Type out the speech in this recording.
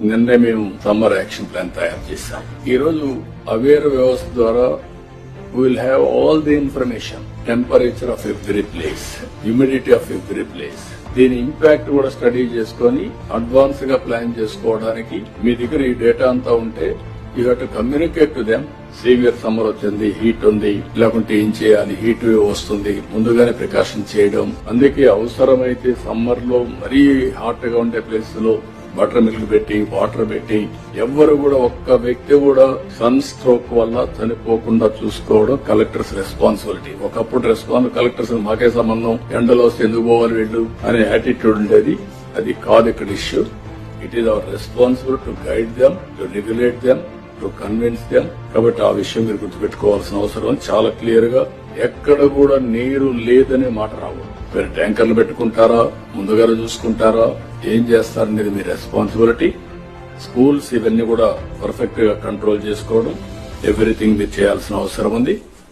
నిన్నే మేము summer action plan తయారు చేశాం. ఈ రోజు అవేర్ వ్యవస్థ ద్వారా we'll have all the information, temperature of every place, humidity of every place. దీని ఇంపాక్ట్ కూడా స్టడీ చేసుకుని అడ్వాన్స్ గా ప్లాన్ చేసుకోవడానికి మీ దగ్గర ఈ డేటా అంతా ఉంటే you have to communicate to them. Severe summer వచ్చింది, హీట్ ఉంది, లేకుంటే ఏం చేయాలి, హీట్ వేవ్ వస్తుంది, ముందుగానే ప్రికాషన్ చేయడం. అందుకే అవసరమైతే సమ్మర్ లో మరీ హాట్ గా ఉండే ప్లేస్ లో బటర్ మిల్క్ పెట్టి, వాటర్ పెట్టి, ఎవ్వరు కూడా ఒక్క వ్యక్తి కూడా సన్ స్ట్రోక్ వల్ల చనిపోకుండా చూసుకోవడం కలెక్టర్స్ రెస్పాన్సిబిలిటీ. ఒకప్పుడు కలెక్టర్స్ మాకే సంబంధం, ఎండలో వస్తే ఎందుకు పోవాలి వీళ్ళు అనే యాటిట్యూడ్ ఉండేది. అది కాదు ఇక్కడ issue. It is our responsible to guide them, to regulate them, to convince them. కాబట్టి ఆ విషయం మీరు గుర్తుపెట్టుకోవాల్సిన అవసరం చాలా క్లియర్ గా. ఎక్కడ కూడా నీరు లేదనే మాట రావు. మీరు ట్యాంకర్లు పెట్టుకుంటారా, ముందుగానే చూసుకుంటారా, ఏం చేస్తారనేది మీ రెస్పాన్సిబిలిటీ. స్కూల్స్ ఇవన్నీ కూడా పర్ఫెక్ట్ గా కంట్రోల్ చేసుకోవడం, ఎవ్రీథింగ్ మీరు చేయాల్సిన అవసరం ఉంది.